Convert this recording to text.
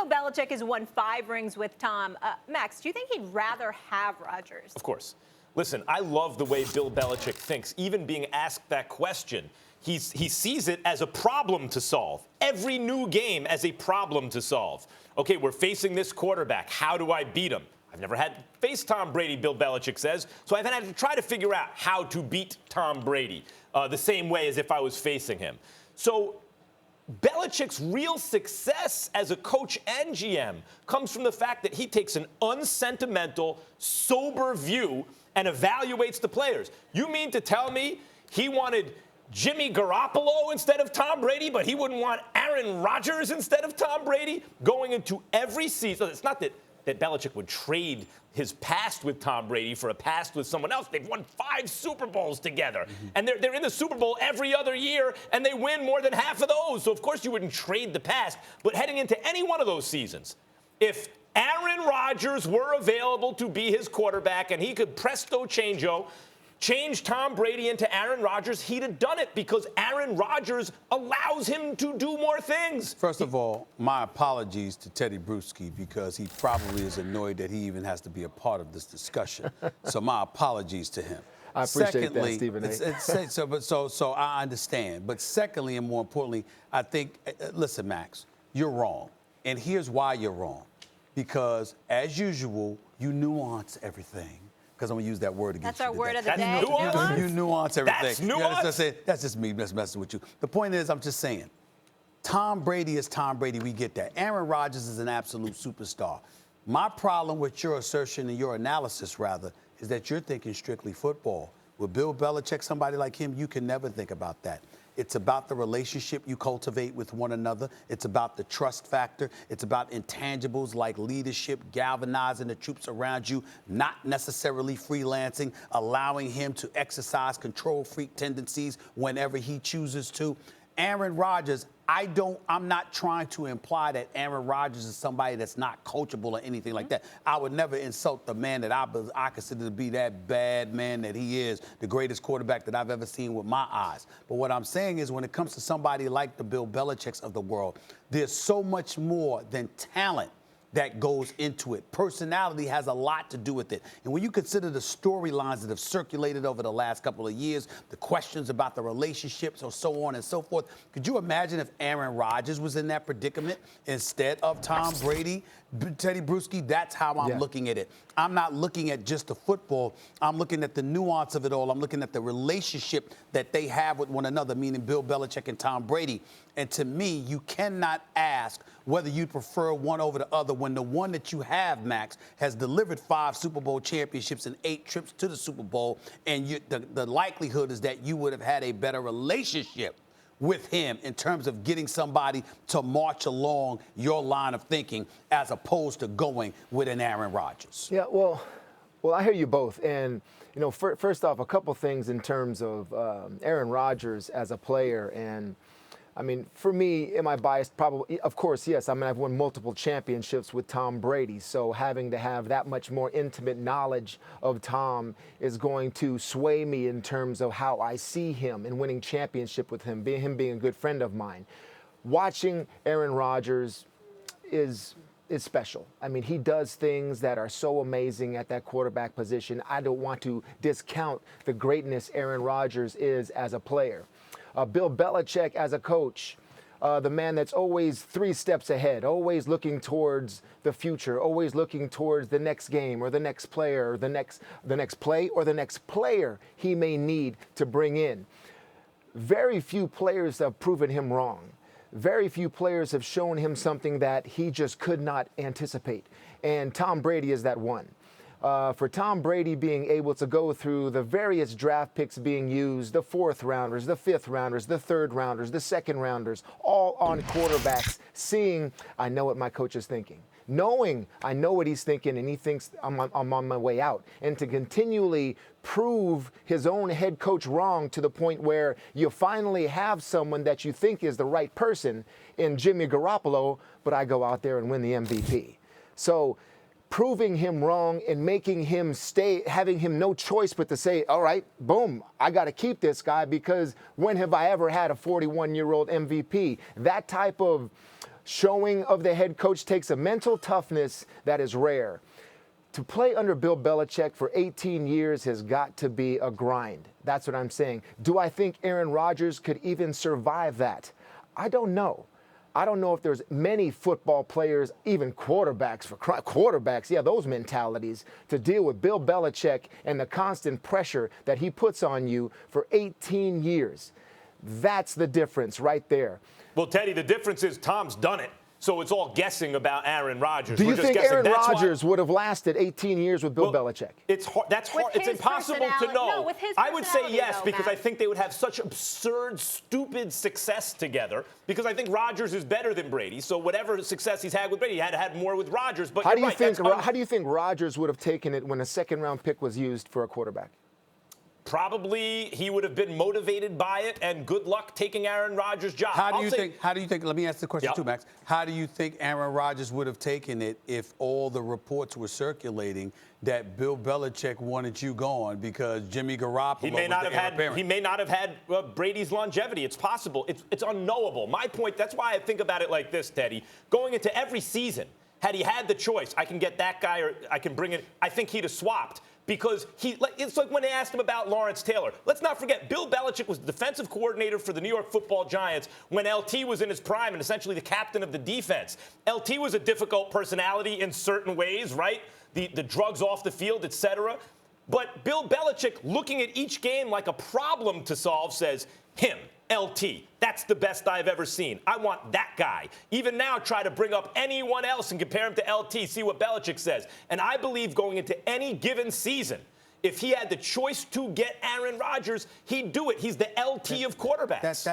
Bill Belichick has won 5 rings with Tom. Max, do you think he'd rather have Rodgers? Of course. Listen, I love the way Bill Belichick thinks. Even being asked that question, he sees it as a problem to solve. Every new game as a problem to solve. Okay, we're facing this quarterback. How do I beat him? I've never had to face Tom Brady, Bill Belichick says, so I've had to try to figure out how to beat Tom Brady the same way as if I was facing him. So Belichick's real success as a coach and GM comes from the fact that he takes an unsentimental, sober view and evaluates the players. You mean to tell me he wanted Jimmy Garoppolo instead of Tom Brady, but he wouldn't want Aaron Rodgers instead of Tom Brady going into every season? It's not that Belichick would trade his past with Tom Brady for a past with someone else. They've won 5 Super Bowls together. And they're in the Super Bowl every other year, and they win more than half of those. So, of course, you wouldn't trade the past. But heading into any one of those seasons, if Aaron Rodgers were available to be his quarterback and he could presto changeo, change Tom Brady into Aaron Rodgers, he'd have done it because Aaron Rodgers allows him to do more things. First of all, my apologies to Tedy Bruschi because he probably is annoyed that he even has to be a part of this discussion. So my apologies to him. I appreciate Secondly, that, Stephen A. So I understand. But secondly, and more importantly, I think, listen, Max, you're wrong. And here's why you're wrong. Because, as usual, you nuance everything. Because I'm going to use that word again. That's our word of the That's day. nuance? You nuance everything. That's nuance? That's just me that's messing with you. The point is, I'm just saying, Tom Brady is Tom Brady. We get that. Aaron Rodgers is an absolute superstar. My problem with your assertion and your analysis, rather, is that you're thinking strictly football. With Bill Belichick, somebody like him, you can never think about that. It's about the relationship you cultivate with one another. It's about the trust factor. It's about intangibles like leadership, galvanizing the troops around you, not necessarily freelancing, allowing him to exercise control freak tendencies whenever he chooses to. Aaron Rodgers, I'm not trying to imply that Aaron Rodgers is somebody that's not coachable or anything like that. I would never insult the man that I consider to be that bad man that he is, the greatest quarterback that I've ever seen with my eyes. But what I'm saying is when it comes to somebody like the Bill Belichicks of the world, there's so much more than talent that goes into it. Personality has a lot to do with it. And when you consider the storylines that have circulated over the last couple of years, the questions about the relationships or so on and so forth, could you imagine if Aaron Rodgers was in that predicament instead of Tom Brady? Tedy Bruschi, that's how I'm looking at it. I'm not looking at just the football. I'm looking at the nuance of it all. I'm looking at the relationship that they have with one another, meaning Bill Belichick and Tom Brady. And to me, you cannot ask whether you prefer one over the other when the one that you have, Max, has delivered 5 Super Bowl championships and 8 trips to the Super Bowl, and the likelihood is that you would have had a better relationship with him in terms of getting somebody to march along your line of thinking as opposed to going with an Aaron Rodgers. Yeah, well, I hear you both. And, you know, first off, a couple things in terms of Aaron Rodgers as a player. And, I mean, for me, am I biased? Probably, of course, yes. I mean, I've won multiple championships with Tom Brady, so having to have that much more intimate knowledge of Tom is going to sway me in terms of how I see him and winning championship with him being a good friend of mine. Watching Aaron Rodgers is special. I mean, he does things that are so amazing at that quarterback position. I don't want to discount the greatness Aaron Rodgers is as a player. Bill Belichick as a coach, the man that's always 3 steps ahead, always looking towards the future, always looking towards the next game or the next player or the next play or the next player he may need to bring in. Very few players have proven him wrong. Very few players have shown him something that he just could not anticipate. And Tom Brady is that one. For Tom Brady being able to go through the various draft picks being used, the 4th rounders, the 5th rounders, the 3rd rounders, the 2nd rounders, all on quarterbacks, seeing, I know what my coach is thinking. Knowing I know what he's thinking and he thinks I'm on my way out. And to continually prove his own head coach wrong to the point where you finally have someone that you think is the right person in Jimmy Garoppolo, but I go out there and win the MVP. So proving him wrong and making him stay, having him no choice but to say, all right, boom, I got to keep this guy because when have I ever had a 41-year-old MVP? That type of showing of the head coach takes a mental toughness that is rare. To play under Bill Belichick for 18 years has got to be a grind. That's what I'm saying. Do I think Aaron Rodgers could even survive that? I don't know. I don't know if there's many football players, even quarterbacks, yeah, those mentalities, to deal with Bill Belichick and the constant pressure that he puts on you for 18 years. That's the difference right there. Well, Teddy, the difference is Tom's done it. So it's all guessing about Aaron Rodgers. Do you think Aaron That's Rodgers would have lasted 18 years with Bill Belichick? It's hard. That's hard. It's impossible to know. No, with his I would say yes, though, because Matt. I think they would have such absurd, stupid success together. Because I think Rodgers is better than Brady. So whatever success he's had with Brady, he had more with Rodgers. But how do you think Rodgers would have taken it when a second-round pick was used for a quarterback? Probably he would have been motivated by it, and good luck taking Aaron Rodgers' job. How do you think, let me ask the question too, Max. How do you think Aaron Rodgers would have taken it if all the reports were circulating that Bill Belichick wanted you gone because Jimmy Garoppolo He may not have had Brady's longevity. It's possible. It's unknowable. My point, that's why I think about it like this, Teddy. Going into every season, had he had the choice, I can get that guy or I can bring it, I think he'd have swapped. Because it's like when they asked him about Lawrence Taylor. Let's not forget, Bill Belichick was the defensive coordinator for the New York Football Giants when LT was in his prime and essentially the captain of the defense. LT was a difficult personality in certain ways, right? The drugs off the field, etc. But Bill Belichick, looking at each game like a problem to solve, says, him, LT, that's the best I've ever seen. I want that guy. Even now, try to bring up anyone else and compare him to LT, see what Belichick says. And I believe going into any given season, if he had the choice to get Aaron Rodgers, he'd do it. He's the LT of quarterbacks.